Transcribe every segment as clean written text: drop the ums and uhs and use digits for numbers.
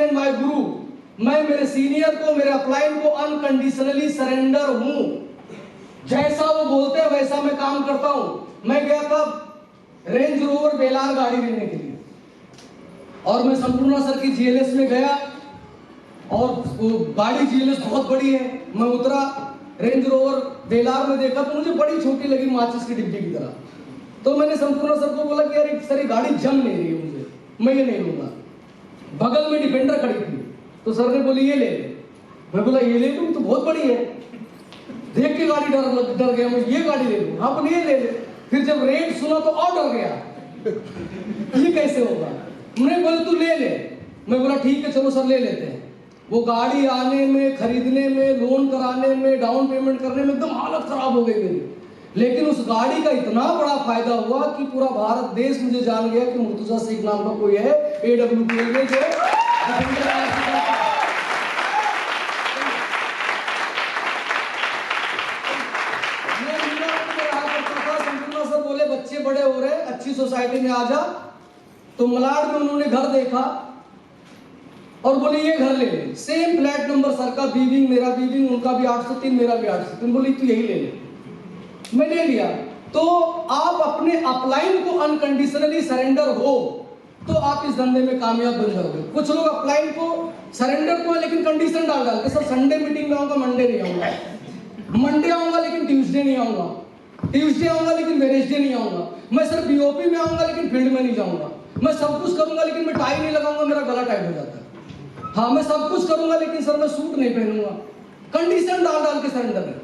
And my गुरु, मैं मेरे senior को, मेरे अपलाइन को अनकंडीशनली सरेंडर हूं। जैसा वो बोलते हैं वैसा मैं काम करता हूं। मैं गया था रेंज रोवर वेलार गाड़ी लेने के लिए, और मैं संपूर्णा सर की जीएलएस में गया, और वो गाड़ी जीएलएस बहुत बड़ी है। मैं उतरा, रेंज रोवर वेलार में देखा तो मुझे बड़ी छोटी लगी, माचिस की डिब्बी की तरह। तो मैंने संपूर्णा सर को बोला कि यार सर ये गाड़ी जम नहीं रही है, मुझे, मैं ये नहीं लूंगा। बगल में डिफेंडर खड़ी थी, तो सर ने बोली ये ले ले। मैं बोला ये ले लूं, तो बहुत बड़ी है। देख के गाड़ी डर गया, मैं ये गाड़ी ले लूं। हाँ बोले ये ले ले। फिर जब रेट सुना तो और डर गया, ये कैसे होगा। मैंने बोले तू ले ले। मैं बोला ठीक है चलो सर ले लेते हैं। वो गाड़ी आने में, खरीदने में, लोन कराने में, डाउन पेमेंट करने में एकदम हालत खराब हो गई मेरी। लेकिन उस गाड़ी का इतना बड़ा फायदा हुआ कि पूरा भारत देश मुझे जान गया कि मुर्तजा शेख नाम का कोई है AWPL में जो संपूर्णा सर बोले बच्चे बड़े हो रहे, अच्छी सोसाइटी में आ जा। तो मलाड में उन्होंने घर देखा और बोले ये घर ले ले, सेम फ्लैट नंबर सर का, बीविंग मेरा बीविंग, उनका भी 803 मेरा भी 803। बोली तू यही ले ले। मैं ले लिया। तो आप अपने अपलाइन को अनकंडीशनली सरेंडर हो तो आप इस धंधे में कामयाब बन जाओगे। कुछ लोग अपलाइन को सरेंडर को है लेकिन कंडीशन डाल डालते, सर संडे मीटिंग में आऊंगा, मंडे नहीं आऊंगा, मंडे आऊंगा लेकिन ट्यूसडे नहीं आऊंगा, ट्यूसडे आऊंगा लेकिन वेडनेसडे नहीं आऊंगा, मैं सर बीओपी में आऊंगा लेकिन फील्ड में नहीं जाऊंगा, मैं सब कुछ करूंगा लेकिन मैं टाई नहीं लगाऊंगा, मेरा गला टाइट हो जाता है। हाँ मैं सब कुछ करूंगा लेकिन सर मैं सूट नहीं पहनूंगा। कंडीशन डाल डाल के सरेंडर है।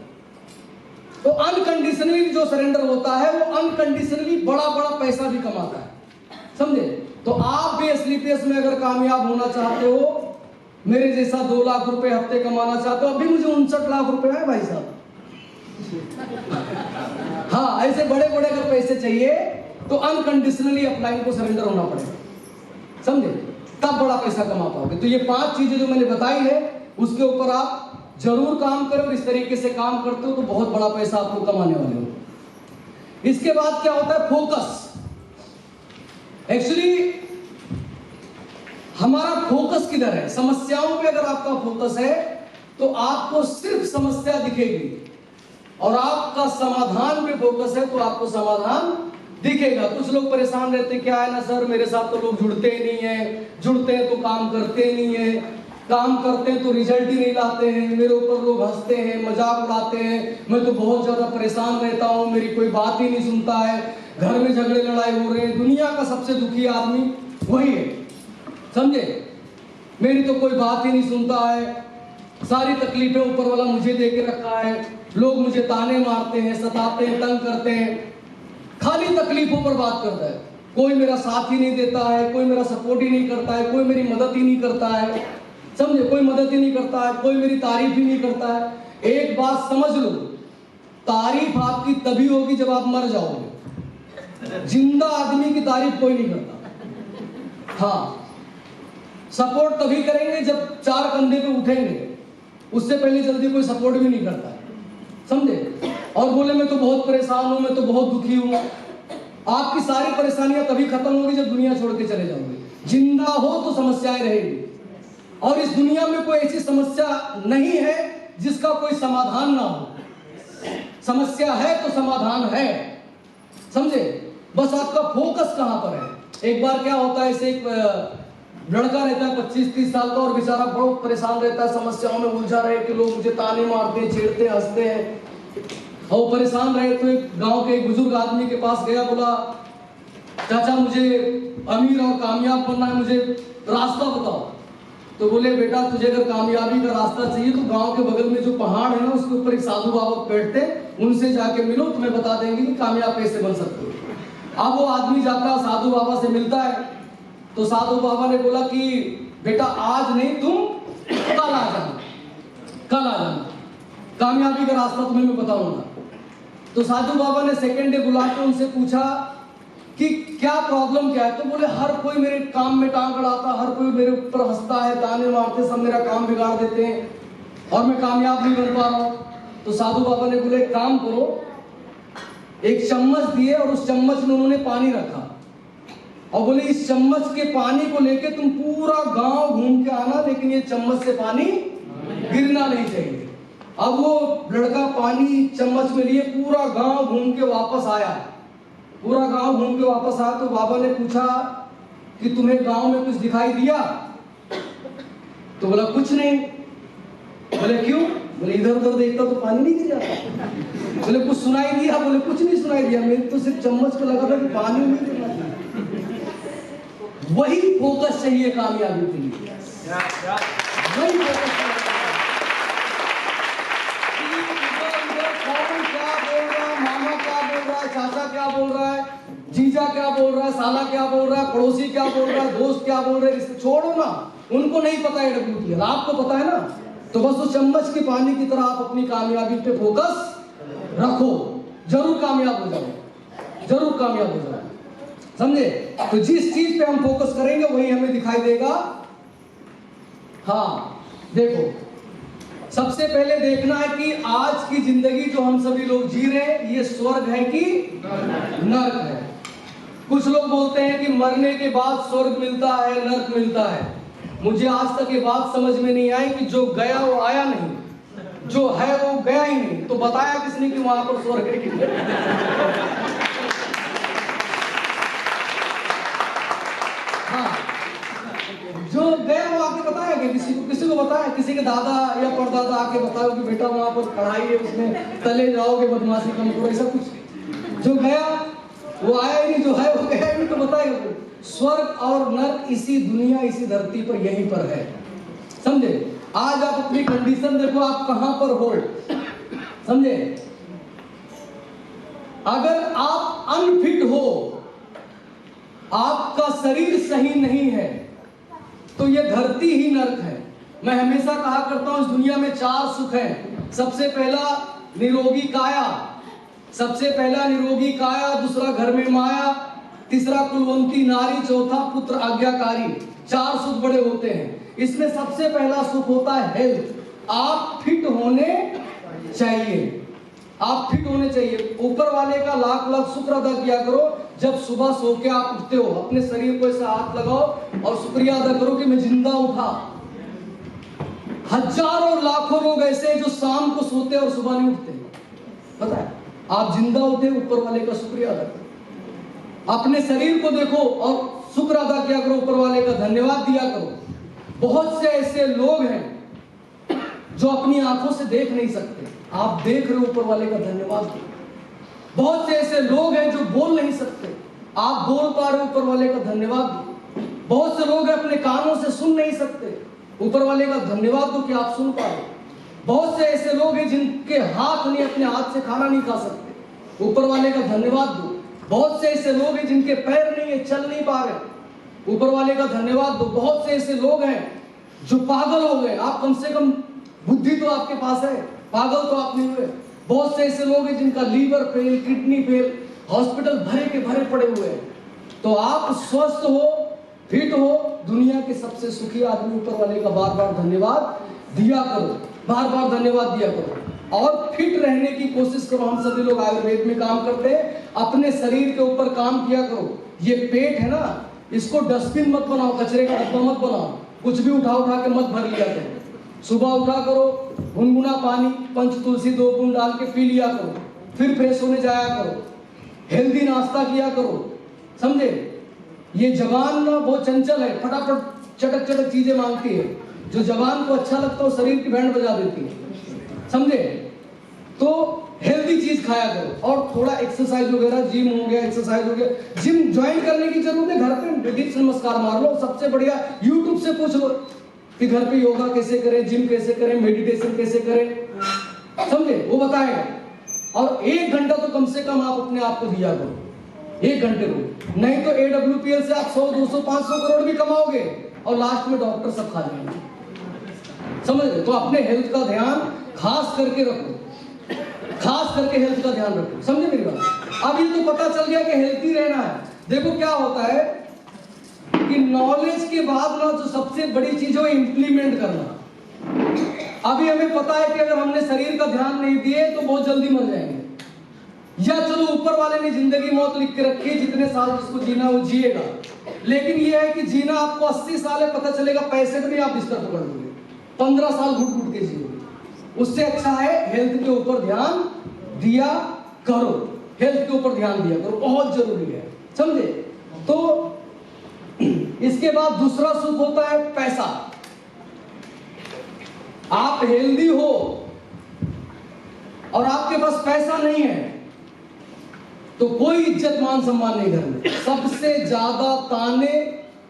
तो अनकंडीशनली जो सरेंडर होता है वो अनकंडीशनली बड़ा बड़ा पैसा भी कमाता है, समझे। तो आप भी एसलीपीएस में अगर कामयाब होना चाहते हो, मेरे जैसा 2 लाख रुपए हफ्ते कमाना चाहते हो, अभी मुझे 59 लाख रुपए है भाई साहब। हाँ ऐसे बड़े बड़े अगर पैसे चाहिए तो अनकंडीशनली अपलाइन को सरेंडर होना पड़ेगा, समझे, तब बड़ा पैसा कमा पाओगे। तो ये 5 चीजें जो मैंने बताई है उसके ऊपर आप जरूर काम करो। इस तरीके से काम करते हो तो बहुत बड़ा पैसा आप लोग कमाने वाले हो। इसके बाद क्या होता है, फोकस। एक्चुअली हमारा फोकस किधर है, समस्याओं पे अगर आपका फोकस है तो आपको सिर्फ समस्या दिखेगी, और आपका समाधान पे फोकस है तो आपको समाधान दिखेगा। कुछ लोग परेशान रहते, क्या है ना सर मेरे साथ तो लोग जुड़ते ही नहीं है, जुड़ते हैं तो काम करते ही नहीं है, काम करते हैं तो रिजल्ट ही नहीं लाते हैं, मेरे ऊपर लोग हंसते हैं, मजाक उड़ाते हैं, मैं तो बहुत ज्यादा परेशान रहता हूँ, मेरी कोई बात ही नहीं सुनता है, घर में झगड़े लड़ाई हो रहे हैं। दुनिया का सबसे दुखी आदमी वही है, समझे। मेरी तो कोई बात ही नहीं सुनता है, सारी तकलीफें ऊपर वाला मुझे दे के रखा है, लोग मुझे ताने मारते हैं, सताते हैं, तंग करते हैं, खाली तकलीफों पर बात करता है। कोई मेरा साथ ही नहीं देता है, कोई मेरा सपोर्ट ही नहीं करता है, कोई मेरी मदद ही नहीं करता है, समझे, कोई मदद ही नहीं करता है, कोई मेरी तारीफ ही नहीं करता है। एक बात समझ लो, तारीफ आपकी तभी होगी जब आप मर जाओगे। जिंदा आदमी की तारीफ कोई नहीं करता। हाँ सपोर्ट तभी करेंगे जब 4 कंधे पे उठेंगे, उससे पहले जल्दी कोई सपोर्ट भी नहीं करता है, समझे। और बोले मैं तो बहुत परेशान हूं, मैं तो बहुत दुखी हूं। आपकी सारी परेशानियां तभी खत्म होगी जब दुनिया छोड़ के चले जाओगे। जिंदा हो तो समस्याएं रहेगी, और इस दुनिया में कोई ऐसी समस्या नहीं है जिसका कोई समाधान ना हो। समस्या है तो समाधान है, समझे, बस आपका फोकस कहां पर है। एक बार क्या होता है, ऐसे एक लड़का रहता है 25-30 साल का, और बेचारा बहुत परेशान रहता है, समस्याओं में उलझा रहे कि लोग मुझे ताने मारते हैं, छेड़ते हैं, हंसते हैं, और परेशान रहे। तो एक गांव के एक बुजुर्ग आदमी के पास गया, बोला चाचा मुझे अमीर और कामयाब बनना है, मुझे रास्ता बताओ। तो बोले बेटा तुझे अगर कामयाबी का रास्ता चाहिए तो गांव के बगल में जो पहाड़ है ना उसके ऊपर एक साधु बाबा बैठते, उनसे जाके मिलो, तुम्हें बता देंगे कि कामयाब कैसे बन सकते हो। अब वो आदमी जाता है, साधु बाबा से मिलता है, तो साधु बाबा ने बोला कि बेटा आज नहीं तुम कल आ जाना, कल आ जाना, कामयाबी का रास्ता तुम्हें मैं बताऊंगा। तो साधु बाबा ने सेकंड डे बुला के उनसे पूछा कि क्या प्रॉब्लम क्या है। तो बोले हर कोई मेरे काम में टांग अड़ाता, हर कोई मेरे ऊपर हंसता है, ताने मारते, सब मेरा काम बिगाड़ देते हैं और मैं कामयाब नहीं बन पा रहा हूं। तो साधु बाबा ने बोले काम करो, एक चम्मच दिए और उस चम्मच में उन्होंने पानी रखा और बोले इस चम्मच के पानी को लेके तुम पूरा गांव घूम घूम के आना, लेकिन ये चम्मच से पानी गिरना नहीं चाहिए। अब वो लड़का पानी चम्मच में लिए पूरा गांव घूम के वापस आया। पूरा गांव घूम के वापस आया तो बाबा ने पूछा कि तुम्हें गांव में कुछ दिखाई दिया? तो बोला कुछ नहीं। बोले क्यों? बोले इधर उधर देखता तो पानी नहीं गिर जाता। बोले कुछ सुनाई दिया? बोले कुछ नहीं सुनाई दिया, मेरे तो सिर्फ चम्मच पे लगा था कि पानी नहीं गिरना चाहिए। वही फोकस चाहिए कामयाबी के लिए, वही फोकस चाहिए। कौन क्या बोल रहा है, मामा क्या बोल रहा है, चाचा क्या बोल रहा है, जीजा क्या बोल रहा है, साला क्या बोल रहा है, पड़ोसी क्या बोल रहा है, दोस्त क्या बोल रहे हैं, इसको छोड़ो ना, उनको नहीं पता है AWPL, आपको पता है ना। तो बस उस चम्मच के पानी की तरह आप अपनी कामयाबी पे फोकस रखो, जरूर कामयाब हो जाओ, जरूर कामयाब हो जाओ, समझे। तो जिस चीज पे हम फोकस करेंगे वही हमें दिखाई देगा। हाँ देखो, सबसे पहले देखना है कि आज की जिंदगी जो हम सभी लोग जी रहे हैं ये स्वर्ग है कि नर्क है। कुछ लोग बोलते हैं कि मरने के बाद स्वर्ग मिलता है, नर्क मिलता है। मुझे आज तक ये बात समझ में नहीं आई कि जो गया वो आया नहीं, जो है वो गया ही नहीं, तो बताया किसने कि वहां पर स्वर्ग है कि हाँ, जो गया वो आके बताया कि किसी को बताया, किसी के दादा या परदादा आके बताओ कि बेटा वहां पर पढ़ाई है, उसमें तले जाओगे, बदमाशी कम करो, ऐसा कुछ। जो गया वो आया ही नहीं, जो है वो गया ही नहीं, तो बताएगा। स्वर्ग और नर्क इसी दुनिया, इसी धरती पर, यहीं पर है, समझे। आज आप अपनी कंडीशन देखो, आप कहां पर हो, समझे। अगर आप अनफिट हो, आपका शरीर सही नहीं है, तो ये धरती ही नर्क है। मैं हमेशा कहा करता हूं, इस दुनिया में 4 सुख हैं। सबसे पहला निरोगी काया, सबसे पहला निरोगी काया, दूसरा घर में माया, तीसरा कुलवंती नारी, चौथा पुत्र आज्ञाकारी। 4 सुख बड़े होते हैं। इसमें सबसे पहला सुख होता है हेल्थ। आप फिट होने चाहिए, आप फिट होने चाहिए। ऊपर वाले का लाख लाख शुक्र अदा किया करो। जब सुबह सो के आप उठते हो, अपने शरीर को ऐसा हाथ लगाओ और शुक्रिया अदा करो कि मैं जिंदा उठा। हजारों लाखों लोग ऐसे हैं जो शाम को सोते और सुबह नहीं उठते, पता है। आप जिंदा उठे, ऊपर वाले का शुक्रिया अदा करो। अपने शरीर को देखो और शुक्र अदा किया करो, ऊपर वाले का धन्यवाद दिया करो। बहुत से ऐसे लोग हैं जो अपनी आंखों से देख नहीं सकते, आप देख रहे हो, ऊपर वाले का धन्यवाद दो। बहुत से ऐसे लोग हैं जो बोल नहीं सकते, आप बोल पा रहे हो, ऊपर वाले का धन्यवाद दो। बहुत से लोग अपने कानों से सुन नहीं सकते, ऊपर वाले का धन्यवाद दो कि आप सुन पा रहे हो। बहुत से ऐसे लोग हैं जिनके हाथ नहीं, अपने हाथ से खाना नहीं खा सकते, ऊपर वाले का धन्यवाद दो। बहुत से ऐसे लोग हैं जिनके पैर नहीं है, चल नहीं पा रहे, ऊपर वाले का धन्यवाद दो। बहुत से ऐसे लोग हैं जो पागल हो गए, आप कम से कम बुद्धि तो आपके पास है, पागल तो आप नहीं हुए। बहुत से ऐसे लोग हैं जिनका liver fail, kidney fail, hospital भरे के भरे पड़े हुए हैं। तो आप स्वस्थ हो, फिट हो, दुनिया के सबसे सुखी आदमी, ऊपर वाले का बार बार धन्यवाद दिया करो, बार बार धन्यवाद दिया करो और फिट रहने की कोशिश करो। हम सभी लोग आयुर्वेद में काम करते हैं, अपने शरीर के ऊपर काम किया करो। ये पेट है ना, इसको डस्टबिन मत बनाओ, कचरे का डब्बा मत बनाओ, कुछ भी उठा उठा के मत भर लिया करो। सुबह उठा करो, गुनगुना पानी, पंच तुलसी 2 बूंद डाल के पी लिया करो, फिर फ्रेश होने जाया करो, हेल्दी नाश्ता किया करो, समझे। ये जवान ना बहुत चंचल है, फटाफट चटक चटक चीजें मांगती है। जो जवान को अच्छा लगता है शरीर की बैंड बजा देती है, समझे। तो हेल्दी चीज खाया करो और थोड़ा एक्सरसाइज वगैरह, जिम हो गया, एक्सरसाइज हो गया। जिम ज्वाइन करने की जरूरत है, घर पे दीप नमस्कार मार लो। सबसे बढ़िया यूट्यूब से पूछ लो कि घर पे योगा कैसे करें, जिम कैसे करें, मेडिटेशन कैसे करें, समझे, वो बताएगा। और 1 घंटा तो कम से कम आप अपने आप को दिया करो, 1 घंटे को। नहीं तो AWPL से आप 100, 200, 500 करोड़ भी कमाओगे और लास्ट में डॉक्टर सब खा जाएंगे, समझ रहे। तो अपने हेल्थ का ध्यान खास करके रखो, खास करके हेल्थ का ध्यान रखो, समझे मेरी बात। अब ये तो पता चल गया कि हेल्थी रहना है। देखो क्या होता है कि नॉलेज के बाद ना जो सबसे बड़ी चीज है इंप्लीमेंट करना। अभी हमें पता है कि अगर हमने शरीर का ध्यान नहीं दिए तो बहुत जल्दी मर जाएंगे, या चलो ऊपर वाले ने जिंदगी मौत लिख के रखी है, जितने साल जिसको जीना वो जिएगा, लेकिन ये है कि जीना आपको 80 साल है, पता चलेगा 65 में आप बिस्तर पकड़ लोगे, 15 साल घुट घुट के जियोगे। उससे अच्छा है हेल्थ के ऊपर ध्यान दिया करो, हेल्थ के ऊपर ध्यान दिया करो, बहुत जरूरी है, समझे। तो इसके बाद दूसरा सुख होता है पैसा। आप हेल्दी हो और आपके पास पैसा नहीं है तो कोई इज्जत मान सम्मान नहीं घर में। सबसे ज्यादा ताने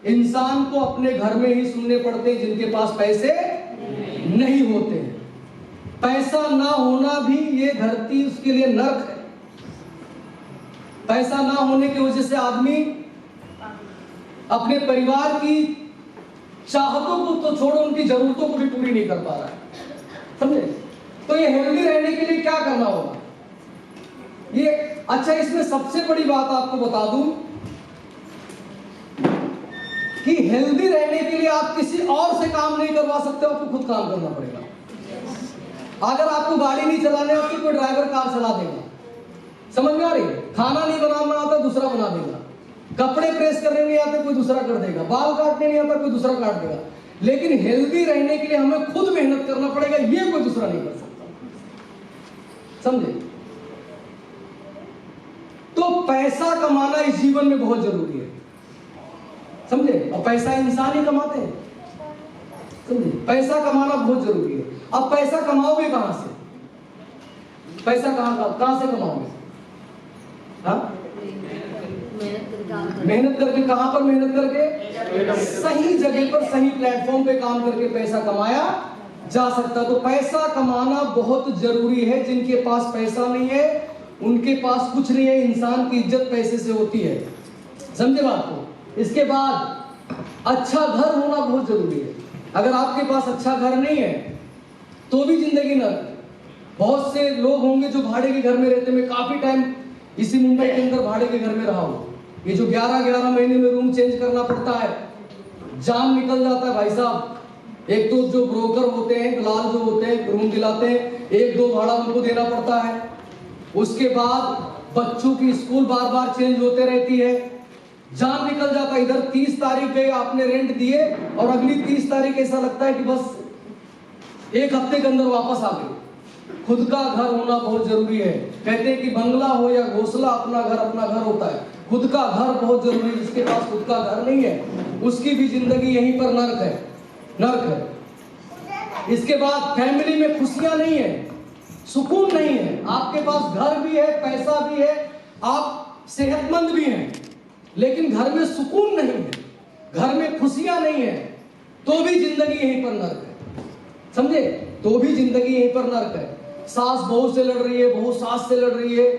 इंसान को अपने घर में ही सुनने पड़ते हैं जिनके पास पैसे नहीं होते हैं। पैसा ना होना भी ये धरती उसके लिए नर्क है। पैसा ना होने की वजह से आदमी अपने परिवार की चाहतों को तो छोड़ो, उनकी जरूरतों को भी पूरी नहीं कर पा रहा है, समझे। तो ये हेल्दी रहने के लिए क्या करना होगा ये। अच्छा, इसमें सबसे बड़ी बात आपको बता दूं कि हेल्दी रहने के लिए आप किसी और से काम नहीं करवा सकते, आपको खुद काम करना पड़ेगा। अगर आपको गाड़ी नहीं चलाने आती, कोई ड्राइवर कार चला देगा, समझ में आ रही। खाना नहीं बनाना आता, दूसरा बना देगा। कपड़े प्रेस करने नहीं आते, कोई दूसरा कर देगा। बाल काटने नहीं आता, कोई दूसरा काट देगा। लेकिन हेल्दी रहने के लिए हमें खुद मेहनत करना पड़ेगा, ये कोई दूसरा नहीं कर सकता, समझे। तो पैसा कमाना इस जीवन में बहुत जरूरी है, समझे। और पैसा इंसान ही कमाते हैं, समझे। पैसा कमाना बहुत जरूरी है। अब पैसा कमाओगे कहां से? पैसा कहां से कमाओगे? हाँ, मेहनत करके। कहां पर मेहनत करके? सही जगह पर, सही प्लेटफॉर्म पे काम करके पैसा कमाया जा सकता। तो पैसा कमाना बहुत जरूरी है। जिनके पास पैसा नहीं है उनके पास कुछ नहीं है। इंसान की इज्जत पैसे से होती है, समझे बात को। इसके बाद अच्छा घर होना बहुत जरूरी है। अगर आपके पास अच्छा घर नहीं है तो भी जिंदगी नर्क। बहुत से लोग होंगे जो भाड़े के घर में रहते हैं। मैं काफी टाइम इसी मुंबई के अंदर भाड़े के घर में रहा हूं। ये जो 11-11 महीने में रूम चेंज करना पड़ता है, जान निकल जाता है भाई साहब। एक तो जो ब्रोकर होते हैं, दलाल जो होते हैं, रूम दिलाते हैं, 1-2 भाड़ा उनको देना पड़ता है। उसके बाद बच्चों की स्कूल बार बार चेंज होते रहती है, जान निकल जाता है। इधर 30 तारीख गए, आपने रेंट दिए और अगली 30 तारीख ऐसा लगता है कि बस 1 हफ्ते के अंदर वापस आ गए। खुद का घर होना बहुत जरूरी है। कहते हैं कि बंगला हो या घोंसला, अपना घर होता है। खुद का घर बहुत जरूरी है। जिसके पास खुद का घर नहीं है उसकी भी जिंदगी यहीं पर नर्क है, नर्क है। इसके बाद फैमिली में खुशियां नहीं है, सुकून नहीं है। आपके पास घर भी है, पैसा भी है, आप सेहतमंद भी हैं, लेकिन घर में सुकून नहीं है, घर में खुशियां नहीं है, तो भी जिंदगी यहीं पर नर्क है, समझे। तो भी जिंदगी यहीं पर नर्क है। सास बहू से लड़ रही है, बहू सास से लड़ रही है,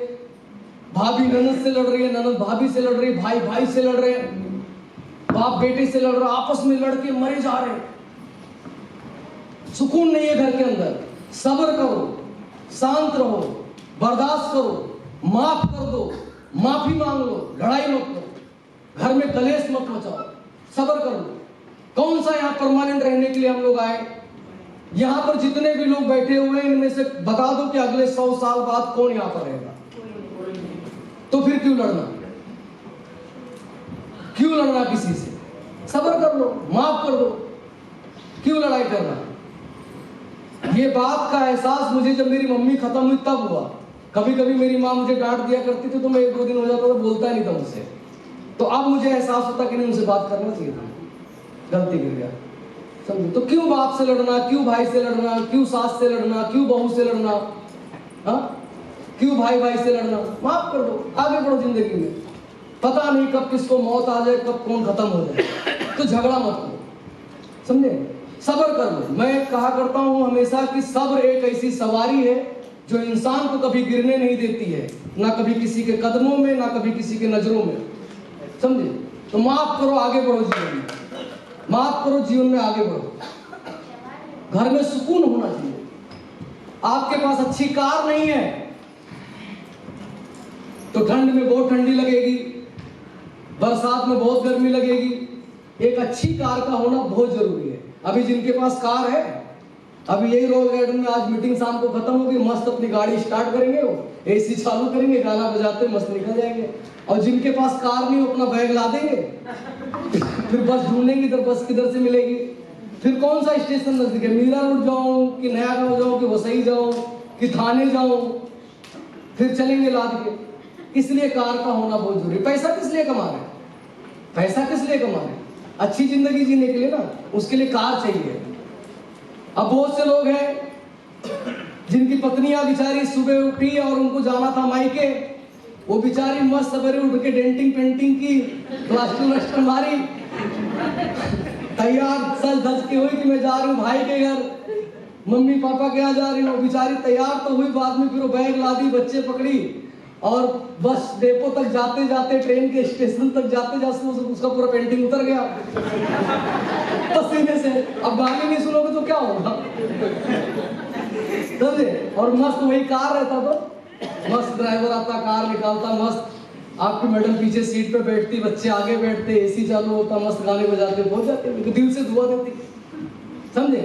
भाभी ननद से लड़ रही है, ननद भाभी से लड़ रही है, भाई भाई से लड़ रहे हैं, बाप बेटे से लड़ रहा, आपस में लड़के मरे जा रहे हैं। सुकून नहीं है घर के अंदर। सब्र करो, शांत रहो, बर्दाश्त करो, माफ कर दो, माफी मांग लो, लड़ाई मत करो, घर में कलेश मत मचाओ, सब्र कर लो। कौन सा यहाँ परमानेंट रहने के लिए हम लोग आए? यहाँ पर जितने भी लोग बैठे हुए हैं इनमें से बता दो कि अगले 100 साल बाद कौन यहाँ पर रहेगा? तो फिर क्यों लड़ना? क्यों लड़ना किसी से? सब्र कर लो, माफ कर दो, क्यों लड़ाई करना? ये बात का एहसास मुझे जब मेरी मम्मी खत्म हुई तब हुआ। कभी कभी मेरी माँ मुझे डांट दिया करती थी तो मैं 1-2 दिन हो जाता था, बोलता नहीं था मुझसे। तो अब मुझे एहसास होता कि नहीं, उनसे बात करना चाहिए था, गलती कर गया, समझे। तो क्यों बाप से लड़ना, क्यों भाई से लड़ना, क्यों सास से लड़ना, क्यों बहू से लड़ना, हाँ? क्यों भाई भाई से लड़ना? माफ कर दो, आगे बढ़ो जिंदगी में। पता नहीं कब किसको मौत आ जाए, कब कौन खत्म हो जाए, तो झगड़ा मत करो, समझे। सब्र कर लो। मैं कहा करता हूं हमेशा कि सब्र एक ऐसी सवारी है जो इंसान को कभी गिरने नहीं देती है, ना कभी किसी के कदमों में, ना कभी किसी के नजरों में, समझे। तो माफ करो, आगे बढ़ो जीवन में, माफ करो, जीवन में आगे बढ़ो। घर में सुकून होना चाहिए। आपके पास अच्छी कार नहीं है तो ठंड में बहुत ठंडी लगेगी, बरसात में बहुत गर्मी लगेगी। एक अच्छी कार का होना बहुत जरूरी है। अभी जिनके पास कार है अब यही रॉक गार्डन में आज मीटिंग शाम को खत्म होगी, मस्त अपनी गाड़ी स्टार्ट करेंगे, वो एसी चालू करेंगे, गाना बजाते मस्त निकल जाएंगे। और जिनके पास कार नहीं, अपना बैग ला देंगे, फिर बस ढूंढेंगे इधर बस किधर से मिलेगी, फिर कौन सा स्टेशन नजदीक है, मीरा रोड जाऊं कि नया गांव जाऊं कि वसई जाऊं कि थाने जाऊं, फिर चलेंगे लाद के। इसलिए कार का होना बहुत जरूरी। पैसा किस लिए कमा रहे हैं? पैसा किस लिए कमा रहे हैं? अच्छी जिंदगी जीने के लिए ना, उसके लिए कार चाहिए। अब बहुत से लोग हैं जिनकी पत्नियां बेचारी सुबह उठी और उनको जाना था मायके, वो बेचारी मस्त सवेरे उठ के डेंटिंग पेंटिंग की, प्लास्टर मारी, तैयार सज धज के हुई कि मैं जा रही हूँ भाई के घर, मम्मी पापा के यहाँ जा रही हूँ। बेचारी तैयार तो हुई, बाद में फिर वो बैग लादी, बच्चे पकड़ी और बस डेपो तक जाते जाते, ट्रेन के स्टेशन तक जाते जाते उसका पूरा पेंटिंग उतर गया पसीने से। अब गाने नहीं सुनोगे तो क्या होगा, समझे? और मस्त वही कार रहता, तो मस्त ड्राइवर आता, कार निकालता, मस्त आपकी मैडम पीछे सीट पे बैठती, बच्चे आगे बैठते, एसी चालू होता, मस्त गाने बजाते, पहुंच जाते, दिल से दुआ देती, समझे?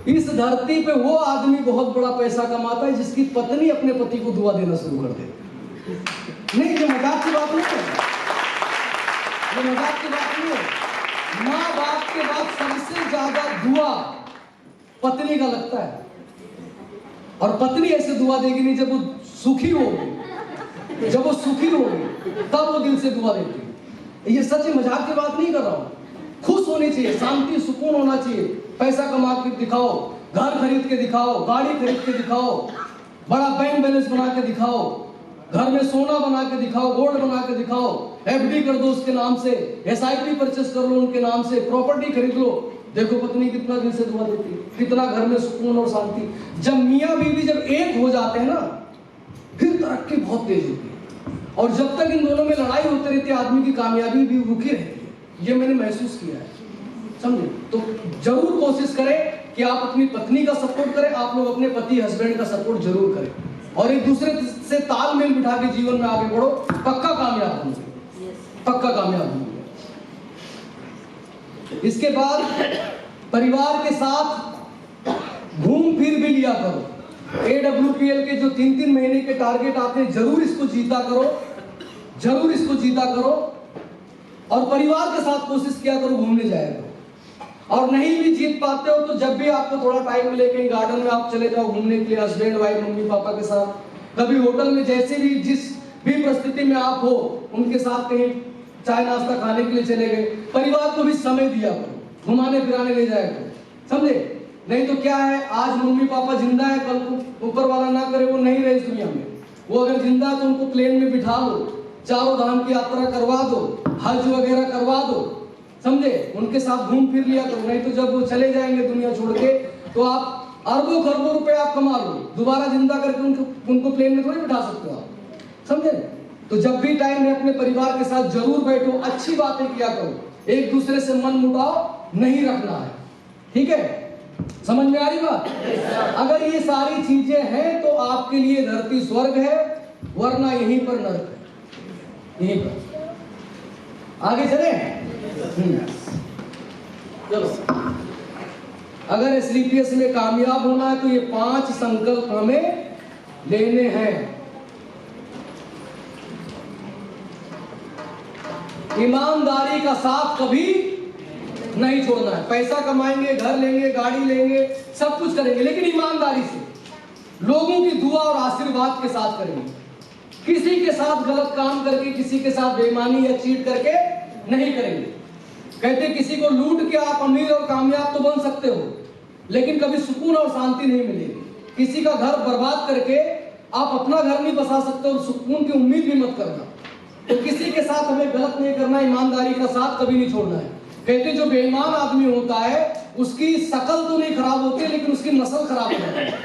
इस धरती पे वो आदमी बहुत बड़ा पैसा कमाता है जिसकी पत्नी अपने पति को दुआ देना शुरू कर दे। नहीं, ये मजाक की बात नहीं है, ये मजाक की बात नहीं है। माँ बाप के बाद सबसे ज्यादा दुआ पत्नी का लगता है, और पत्नी ऐसे दुआ देगी नहीं जब वो सुखी होगी, जब वो सुखी होगी तब वो दिल से दुआ देती है। ये सच मजाक की बात नहीं कर रहा हूं। खुश होनी चाहिए, शांति सुकून होना चाहिए। पैसा कमा के दिखाओ, घर खरीद के दिखाओ, गाड़ी खरीद के दिखाओ, बड़ा बैंक बैलेंस बना के दिखाओ, घर में सोना बना के दिखाओ, गोल्ड बना के दिखाओ, एफडी कर दो उसके नाम से, एसआईपी परचेस कर लो उनके नाम से, प्रॉपर्टी खरीद लो। देखो पत्नी कितना दिल से दुआ देती है, कितना घर में सुकून और शांति। जब मियाँ बीवी जब एक हो जाते हैं ना, फिर तरक्की बहुत तेज होती है। और जब तक इन दोनों में लड़ाई होती रहती है, आदमी की कामयाबी भी रुकी रहती है। ये मैंने महसूस किया है, समझे? तो जरूर कोशिश करें कि आप अपनी पत्नी का सपोर्ट करें, आप लोग अपने पति हस्बैंड का सपोर्ट जरूर करें, और एक दूसरे से तालमेल बिठा के जीवन में आगे बढ़ो, पक्का कामयाब होंगे, पक्का कामयाब होंगे। इसके बाद परिवार के साथ घूम फिर भी लिया करो। AWPL के जो 3-3 महीने के टारगेट आते हैं, जरूर इसको जीता करो, जरूर इसको जीता करो, और परिवार के साथ कोशिश किया करो, घूमने जाया करो। और नहीं भी जीत पाते हो तो जब भी आपको थोड़ा टाइम मिले, कहीं गार्डन में आप चले जाओ घूमने के लिए, हस्बैंड वाइफ मम्मी पापा के साथ, कभी होटल में, जैसे भी जिस भी परिस्थिति में आप हो उनके साथ कहीं चाय नाश्ता खाने के लिए चले गए। परिवार को भी समय दिया करो, घुमाने फिराने ले जाया करो, समझे? नहीं तो क्या है, आज मम्मी पापा जिंदा है, कल को ऊपर वाला ना करे वो नहीं रहे इस दुनिया में। वो अगर जिंदा है तो उनको प्लेन में बिठा लो, चारों धाम की यात्रा करवा दो, हज वगैरह करवा दो, समझे? उनके साथ घूम फिर लिया करो। नहीं तो जब वो चले जाएंगे दुनिया छोड़ के, तो आप अरबों खरबों रुपए आप कमा लो, दोबारा जिंदा करके उनको प्लेन में थोड़ी बिठा सकते हो आप, समझे? तो जब भी टाइम है अपने परिवार के साथ जरूर बैठो, अच्छी बातें किया करो, एक दूसरे से मन मुटाव नहीं रखना है, ठीक है? समझ में आ रही बात? अगर ये सारी चीजें हैं तो आपके लिए धरती स्वर्ग है, वरना यहीं पर नरक है, यहीं पर। आगे चले? चलो, अगर SLPS में कामयाब होना है तो ये 5 संकल्प हमें लेने हैं। ईमानदारी का साथ कभी नहीं छोड़ना है। पैसा कमाएंगे, घर लेंगे, गाड़ी लेंगे, सब कुछ करेंगे, लेकिन ईमानदारी से, लोगों की दुआ और आशीर्वाद के साथ करेंगे। किसी के साथ गलत काम करके, किसी के साथ बेईमानी या चीट करके नहीं करेंगे। कहते किसी को लूट के आप अमीर और कामयाब तो बन सकते हो, लेकिन कभी सुकून और शांति नहीं मिलेगी। किसी का घर बर्बाद करके आप अपना घर नहीं बसा सकते, और सुकून की उम्मीद भी मत करना। तो किसी के साथ हमें गलत नहीं करना, ईमानदारी का साथ कभी नहीं छोड़ना है। कहते जो बेईमान आदमी होता है उसकी शकल तो नहीं खराब होती, लेकिन उसकी नस्ल खराब हो जाती है,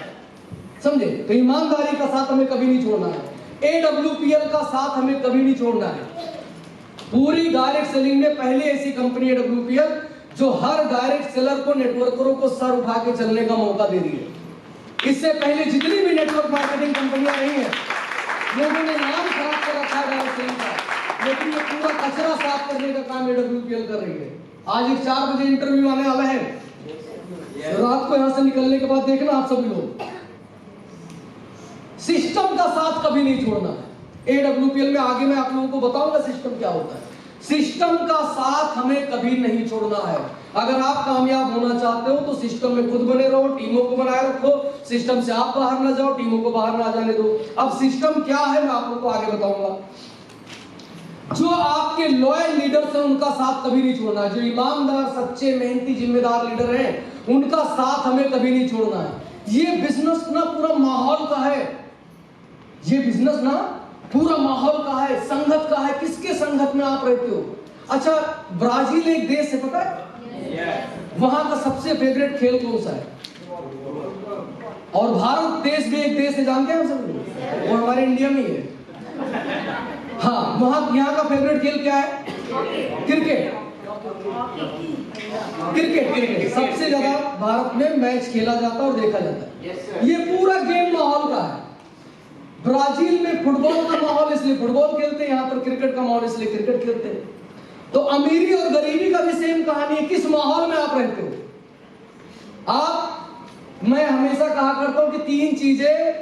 समझे? तो ईमानदारी का साथ हमें कभी नहीं छोड़ना है। AWPL का साथ हमें कभी नहीं छोड़ना है। पूरी डायरेक्ट सेलिंग में पहली ऐसी कंपनी AWPL जो हर डायरेक्ट सेलर को, नेटवर्करों को सर उठा के चलने का मौका दे रही है। इससे पहले जितनी भी नेटवर्क मार्केटिंग कंपनियां रही हैं, लोगों ने नाम खराब कर रखा है डायरेक्ट सेलिंग का, लेकिन ये पूरा कचरा साफ करने का काम AWPL कर रही है। आज एक 4 बजे इंटरव्यू आने वाला है, रात को यहां से निकलने के बाद देखना आप सभी लोग, सिस्टम का साथ कभी नहीं छोड़ना है। AWPL में आगे मैं आप लोगों को बताऊंगा सिस्टम क्या होता है। सिस्टम का साथ हमें कभी नहीं छोड़ना है। अगर आप कामयाब होना चाहते हो तो सिस्टम में खुद बने रहो, टीमों को बनाए रखो, सिस्टम से आप बाहर ना जाओ, टीमों को बाहर ना जाने दो। अब सिस्टम क्या है मैं आप लोगों को आगे बताऊंगा। जो आपके लॉयल लीडर्स हैं उनका साथ कभी नहीं छोड़ना है। जो ईमानदार, सच्चे, मेहनती, जिम्मेदार लीडर हैं उनका साथ हमें कभी नहीं छोड़ना है। ये बिजनेस ना पूरा माहौल का है, ये बिजनेस ना पूरा माहौल का है, संगत का है। किसके संगत में आप रहते हो? अच्छा, ब्राजील एक देश है, पता है वहां का सबसे फेवरेट खेल कौन सा है? और भारत देश भी एक देश है, जानते हैं हम सब, वो हमारे इंडिया में ही है। हाँ, वहां यहाँ का फेवरेट खेल क्या है? क्रिकेट। क्रिकेट क्रिकेट सबसे ज्यादा भारत में मैच खेला जाता है और देखा जाता है। ये पूरा गेम माहौल का है। ब्राजील में फुटबॉल का माहौल इसलिए फुटबॉल खेलते हैं, यहाँ पर क्रिकेट का माहौल इसलिए क्रिकेट खेलते हैं। तो अमीरी और गरीबी का भी सेम कहानी है। किस माहौल में आप रहते हो? मैं हमेशा कहा करता हूं कि 3 चीजें